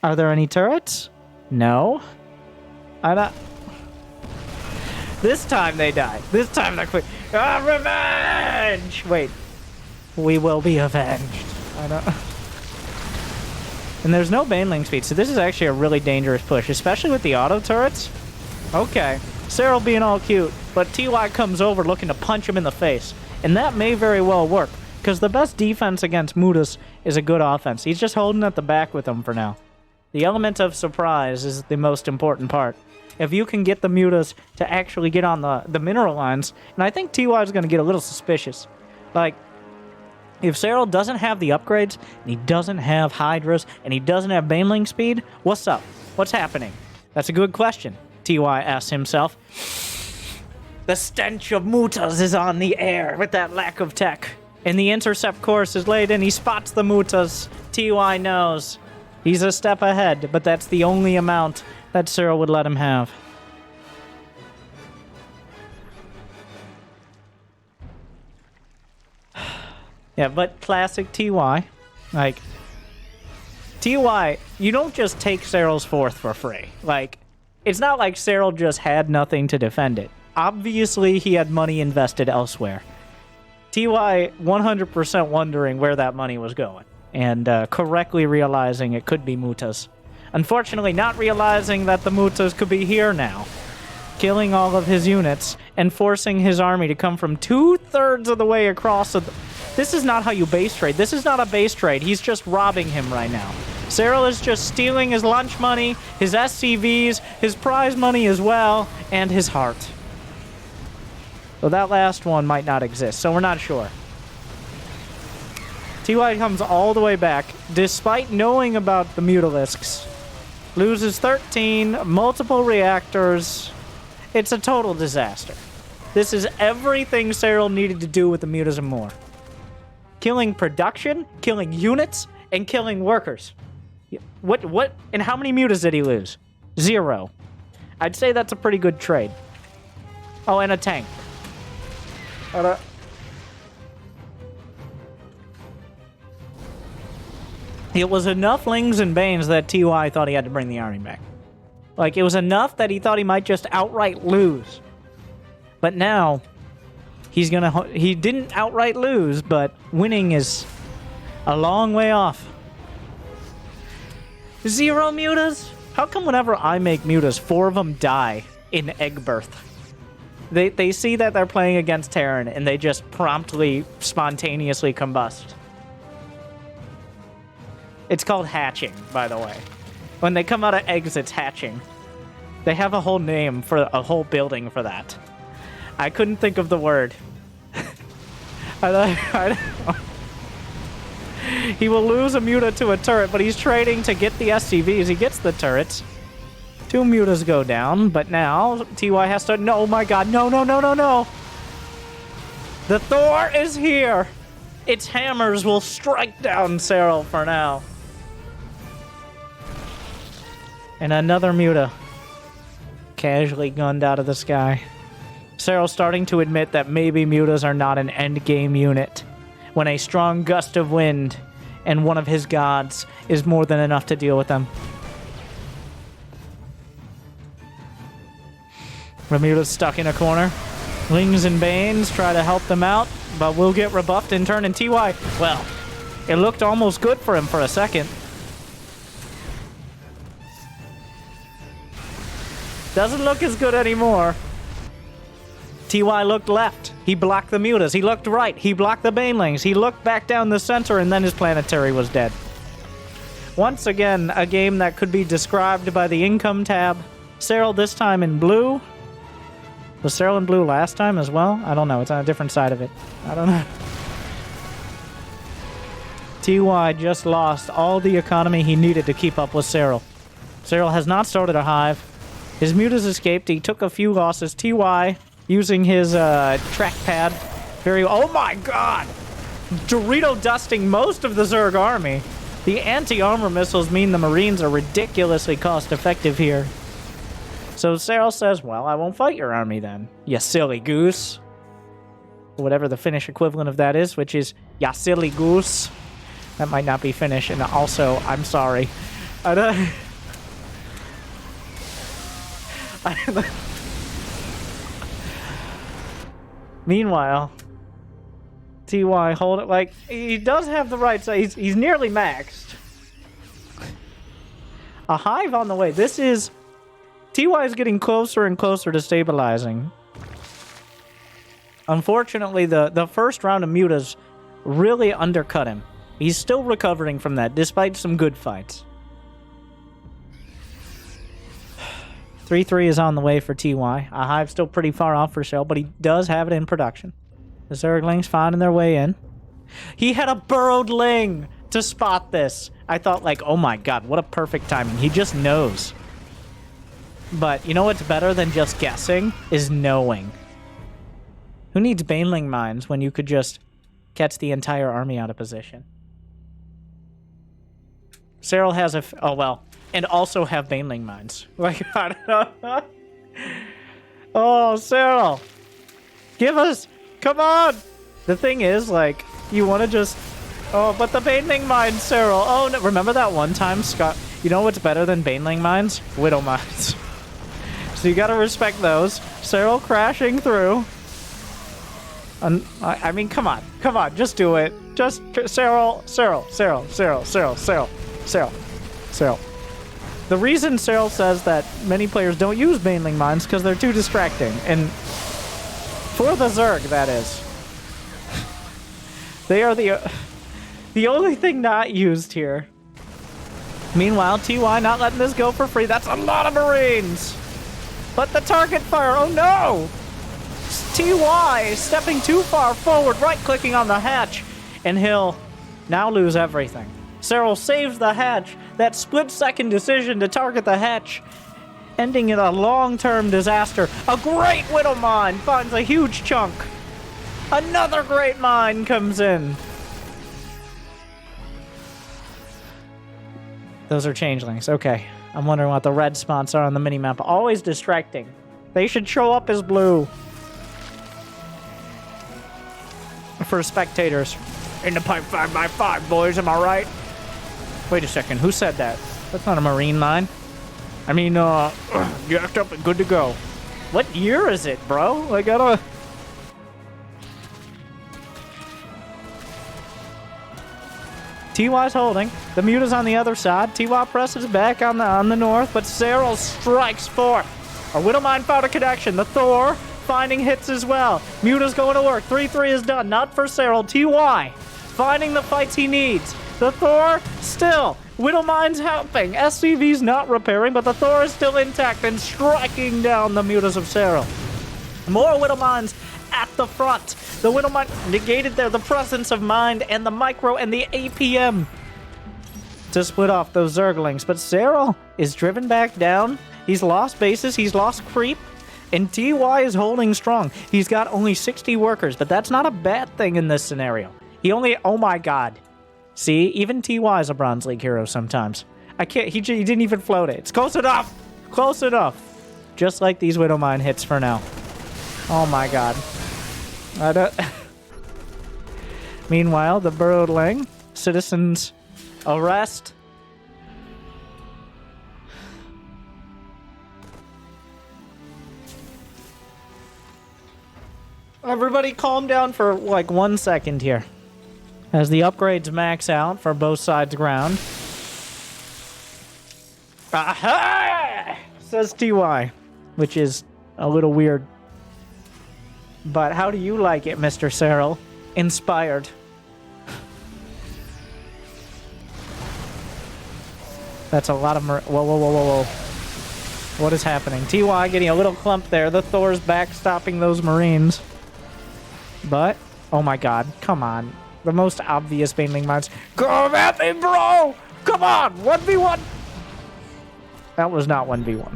Are there any turrets? No. I don't... This time they die. This time they're quick. Ah, revenge! Wait. We will be avenged. I don't... And there's no Baneling speed, so this is actually a really dangerous push, especially with the auto turrets. Okay. Serral being all cute, but TY comes over looking to punch him in the face. And that may very well work, because the best defense against Mutas is a good offense. He's just holding at the back with him for now. The element of surprise is the most important part. If you can get the Mutas to actually get on the mineral lines, and I think TY is going to get a little suspicious. Like, if Serral doesn't have the upgrades, and he doesn't have Hydras, and he doesn't have Baneling speed, what's up? What's happening? That's a good question, TY asks himself. The stench of Mutas is on the air with that lack of tech. And the intercept course is laid in. He spots the Mutas. TY knows. He's a step ahead, but that's the only amount that Serral would let him have. Yeah, but classic TY. Like, TY, you don't just take Serral's 4th for free. Like, it's not like Serral just had nothing to defend it. Obviously, he had money invested elsewhere. TY 100% wondering where that money was going. And correctly realizing it could be Mutas. Unfortunately, not realizing that the Mutas could be here now. Killing all of his units and forcing his army to come from 2/3 of the way across. This is not how you base trade. This is not a base trade. He's just robbing him right now. Serral is just stealing his lunch money, his SCVs, his prize money as well, and his heart. So that last one might not exist, so we're not sure. TY comes all the way back, despite knowing about the Mutalisks. Loses 13, multiple reactors. It's a total disaster. This is everything Serral needed to do with the mutas and more. Killing production, killing units, and killing workers. What, and how many mutas did he lose? 0. I'd say that's a pretty good trade. Oh, and a tank. It was enough Lings and Banes that TY thought he had to bring the army back. Like, it was enough that he thought he might just outright lose. But now, he didn't outright lose, but winning is a long way off. 0 mutas? How come whenever I make mutas, 4 of them die in egg birth? They see that they're playing against Terran, and they just promptly, spontaneously combust. It's called hatching, by the way. When they come out of eggs, it's hatching. They have a whole name for a whole building for that. I couldn't think of the word. I don't know. He will lose a muta to a turret, but he's trading to get the SCVs. He gets the turrets. 2 mutas go down, but now TY has to... No, oh my god, no, no, no, no, no! The Thor is here! Its hammers will strike down Serral for now. And another muta. Casually gunned out of the sky. Serral's starting to admit that maybe mutas are not an endgame unit, when a strong gust of wind and one of his gods is more than enough to deal with them. Bermuda's stuck in a corner. Lings and Banes try to help them out, but will get rebuffed in turn. And TY, well, it looked almost good for him for a second. Doesn't look as good anymore. TY looked left. He blocked the mutas. He looked right. He blocked the banelings. He looked back down the center, and then his planetary was dead. Once again, a game that could be described by the income tab. Serral this time in blue. Was Serral in blue last time as well? I don't know. It's on a different side of it. I don't know. TY just lost all the economy he needed to keep up with Serral. Serral has not started a hive. His mutas escaped. He took a few losses. TY using his trackpad. Oh my god! Dorito dusting most of the Zerg army. The anti-armor missiles mean the Marines are ridiculously cost-effective here. So Serral says, well, I won't fight your army then, you silly goose. Whatever the Finnish equivalent of that is, which is, ya silly goose. That might not be Finnish, and also, I'm sorry. Meanwhile, TY hold it like he does have the right side. He's nearly maxed. A hive on the way. This is TY is getting closer and closer to stabilizing. Unfortunately, the first round of mutas really undercut him. He's still recovering from that, despite some good fights. 3-3 is on the way for TY. A hive's still pretty far off for Serral, but he does have it in production. The Zerglings finding their way in. He had a burrowed Ling to spot this. I thought, like, oh my god, what a perfect timing. He just knows. But you know what's better than just guessing? Is knowing. Who needs Baneling mines when you could just catch the entire army out of position? Serral has a... oh, well. And also have Baneling mines. Like, I don't know. Oh, Serral. Give us... come on! The thing is, like, you want to just... oh, but the Baneling mines, Serral. Oh, no. Remember that one time, Scott... you know what's better than Baneling mines? Widow mines. So you gotta respect those. Serral crashing through. I mean, come on. Come on, just do it. Just... Serral. The reason Serral says that many players don't use Baneling mines because they're too distracting. And for the Zerg, that is. They are the only thing not used here. Meanwhile, TY not letting this go for free. That's a lot of Marines. Let the target fire. Oh no! TY stepping too far forward, right-clicking on the hatch, and he'll now lose everything. Serral saves the hatch. That split-second decision to target the hatch, ending in a long-term disaster. A great Widow Mine finds a huge chunk. Another great mine comes in. Those are changelings. Okay. I'm wondering what the red spots are on the minimap. Always distracting. They should show up as blue. For spectators. In the pipe 5x5, boys, am I right? Wait a second, who said that? That's not a marine mine. I mean, jacked up and good to go. What year is it, bro? I gotta... TY's holding. The Muta's on the other side. TY presses back on the north, but Serral strikes for a Widow Mine found a connection. The Thor finding hits as well. Muta's going to work. 3-3 is done. Not for Serral. TY finding the fights he needs. The Thor still. Widow Mine's helping. SCV's not repairing, but the Thor is still intact and striking down the Mutas of Serral. More Widow Mines at the front. The Widow Mine negated there the presence of Mind and the Micro and the APM to split off those Zerglings. But Serral is driven back down. He's lost bases. He's lost creep. And TY is holding strong. He's got only 60 workers, but that's not a bad thing in this scenario. He only... Oh my god. See? Even TY is a Bronze League hero sometimes. I can't... He didn't even float it. It's close enough. Close enough. Just like these Widow Mine hits for now. Oh my god. I don't... Meanwhile, the Burrowling citizens arrest. Everybody calm down for like 1 second here. As the upgrades max out for both sides ground. Aha! Says TY, which is a little weird. But how do you like it, Mr. Serral? Inspired. That's a lot of... Whoa, whoa, whoa, whoa, whoa. What is happening? TY getting a little clump there. The Thor's back stopping those Marines. But, oh my god, come on. The most obvious Baneling mines. Come at me, bro! Come on! 1v1! That was not 1v1.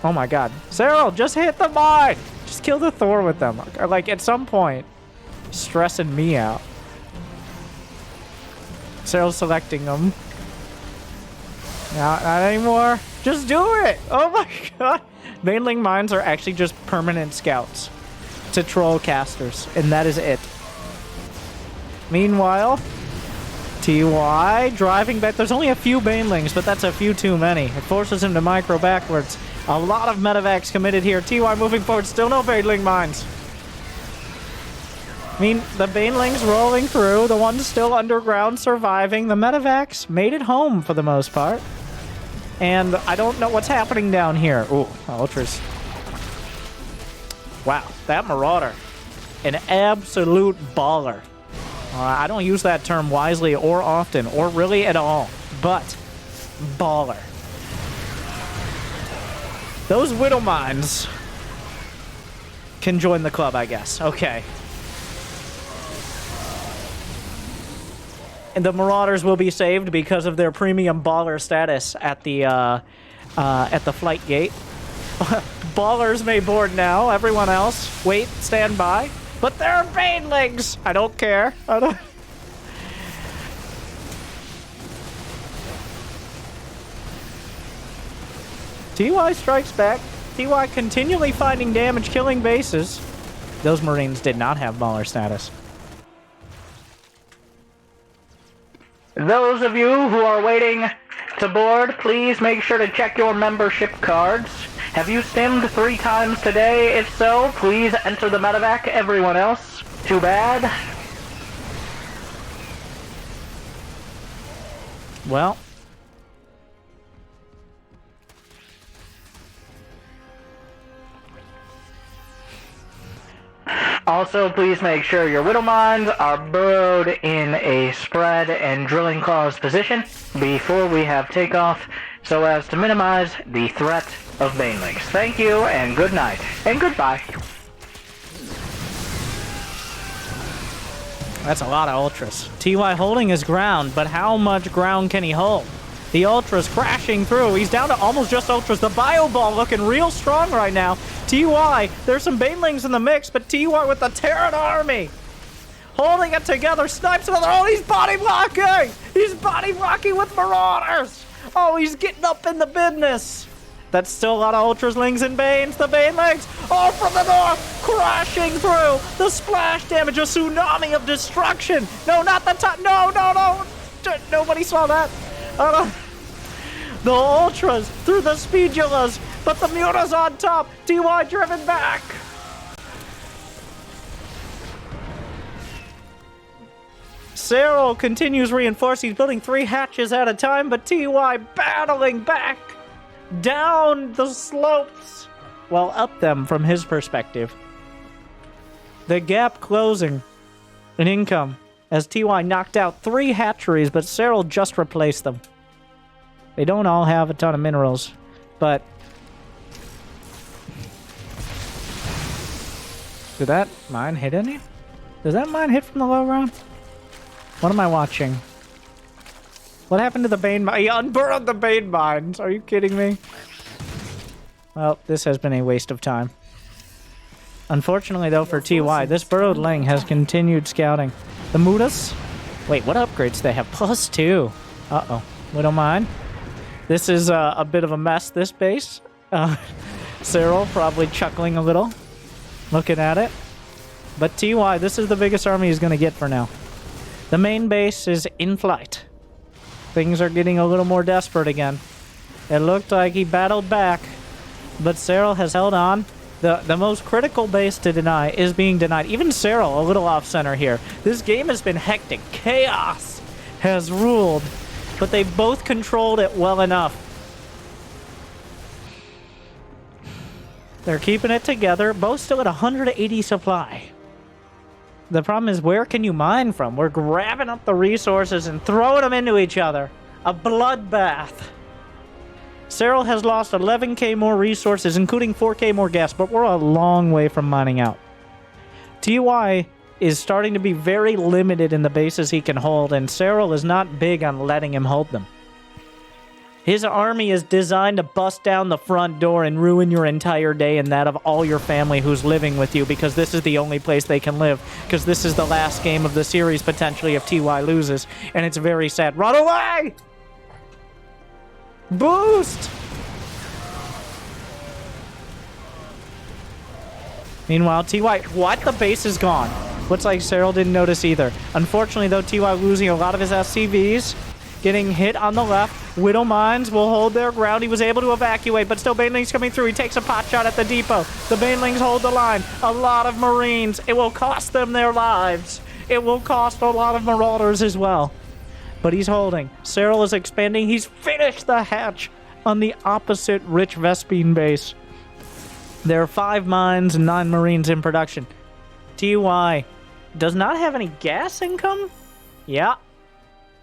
Oh my god. Serral, just hit the mine! Just kill the Thor with them. Like, at some point, stressing me out. Serral's selecting them. Not anymore. Just do it! Oh my god! Baneling mines are actually just permanent scouts to troll casters, and that is it. Meanwhile, TY driving back. There's only a few Banelings, but that's a few too many. It forces him to micro backwards. A lot of medevacs committed here. TY moving forward. Still no Baneling mines. I mean, the Banelings rolling through. The ones still underground surviving. The medevacs made it home for the most part. And I don't know what's happening down here. Ooh, Ultras. Wow, that Marauder. An absolute baller. I don't use that term wisely or often, or really at all, but baller. Those Widow Mines can join the club, I guess. Okay. And the Marauders will be saved because of their premium baller status at the flight gate. Ballers may board now. Everyone else, wait, stand by. But there are Banelings! I don't care. I don't... TY strikes back. TY continually finding damage, killing bases. Those Marines did not have baller status. Those of you who are waiting to board, please make sure to check your membership cards. Have you stimmed 3 times today? If so, please enter the medevac. Everyone else, too bad. Well. Also, please make sure your Widow Mines are burrowed in a spread and drilling claws position before we have takeoff, so as to minimize the threat of banelings. Thank you, and good night, and goodbye. That's a lot of ultras. TY holding his ground, but how much ground can he hold? The ultras crashing through. He's down to almost just ultras. The bio ball looking real strong right now. TY, there's some banelings in the mix, but TY with the Terran army holding it together. Snipes another. Oh, he's body blocking. He's body blocking with marauders. Oh, he's getting up in the business. That's still a lot of ultraslings and banes. The banelings, oh, from the north, crashing through. The splash damage, a tsunami of destruction. No, not the top. No, no, no. Nobody saw that. The ultras through the speedulas, but the mutas on top. TY driven back. Serral continues reinforcing. He's building 3 hatches at a time, but TY battling back down the slopes. Well, up them from his perspective. The gap closing in income as TY knocked out 3 hatcheries, but Serral just replaced them. They don't all have a ton of minerals, but... Did that mine hit any? Does that mine hit from the low ground? What am I watching? What happened to the Bane mine? He unburrowed the Bane mines. Are you kidding me? Well, this has been a waste of time. Unfortunately, though, for TY, this burrowed Ling has continued scouting. The Mutas? Wait, what upgrades do they have? +2. Uh-oh. Widow Mine. This is a bit of a mess, this base. Serral probably chuckling a little, looking at it. But TY, this is the biggest army he's going to get for now. The main base is in flight. Things are getting a little more desperate again. It looked like he battled back, but Serral has held on. The most critical base to deny is being denied. Even Serral, a little off-center here. This game has been hectic. Chaos has ruled, but they both controlled it well enough. They're keeping it together. Both still at 180 supply. The problem is, where can you mine from? We're grabbing up the resources and throwing them into each other. A bloodbath. Serral has lost 11k more resources, including 4k more gas, but we're a long way from mining out. TY is starting to be very limited in the bases he can hold, and Serral is not big on letting him hold them. His army is designed to bust down the front door and ruin your entire day and that of all your family who's living with you, because this is the only place they can live, because this is the last game of the series, potentially, if TY loses, and it's very sad. Run away! Boost! Meanwhile, TY... What? The base is gone. Looks like Serral didn't notice either. Unfortunately, though, TY losing a lot of his SCVs. Getting hit on the left. Widow Mines will hold their ground. He was able to evacuate, but still Banelings coming through. He takes a pot shot at the depot. The Banelings hold the line. A lot of Marines. It will cost them their lives. It will cost a lot of Marauders as well. But he's holding. Serral is expanding. He's finished the hatch on the opposite Rich Vespine base. There are 5 mines and 9 Marines in production. TY does not have any gas income? Yeah.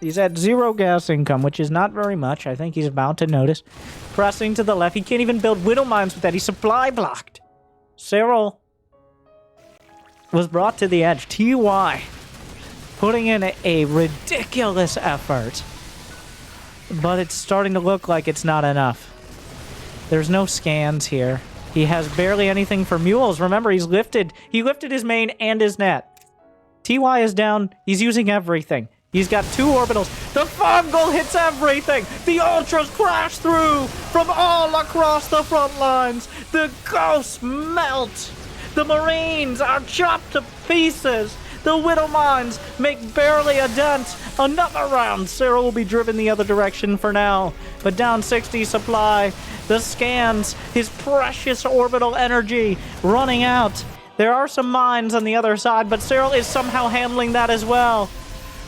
He's at 0 gas income, which is not very much. I think he's about to notice. Pressing to the left. He can't even build Widow Mines with that. He's supply blocked. Serral was brought to the edge. TY putting in a ridiculous effort. But it's starting to look like it's not enough. There's no scans here. He has barely anything for mules. Remember, he lifted his main and his net. TY is down. He's using everything. He's got 2 orbitals. The fungal hits everything. The ultras crash through from all across the front lines. The ghosts melt. The Marines are chopped to pieces. The Widow Mines make barely a dent. Another round. Serral will be driven the other direction for now. But down 60 supply. The scans, his precious orbital energy running out. There are some mines on the other side, but Serral is somehow handling that as well.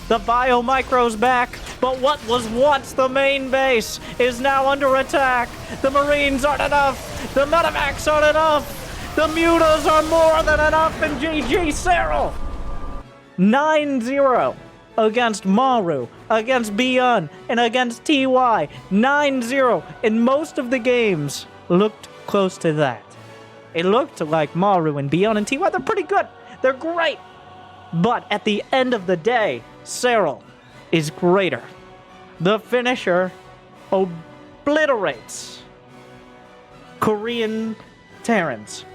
The biomicro's back, but what was once the main base is now under attack. The Marines aren't enough. The medevacs aren't enough. The mutas are more than enough in GG Serral. 9-0 against Maru, against Beyond, and against TY. 9-0 in most of the games looked close to that. It looked like Maru and Beyond and TY, they're pretty good. They're great. But at the end of the day, Serral is greater. The finisher obliterates Korean Terrans.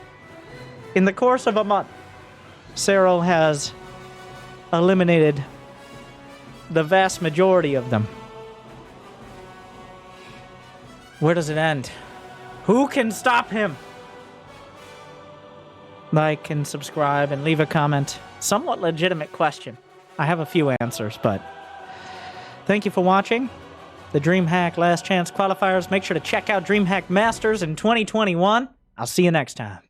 In the course of a month, Serral has eliminated the vast majority of them. Where does it end? Who can stop him? Like and subscribe and leave a comment. Somewhat legitimate question. I have a few answers, but thank you for watching the DreamHack Last Chance qualifiers. Make sure to check out DreamHack Masters in 2021. I'll see you next time.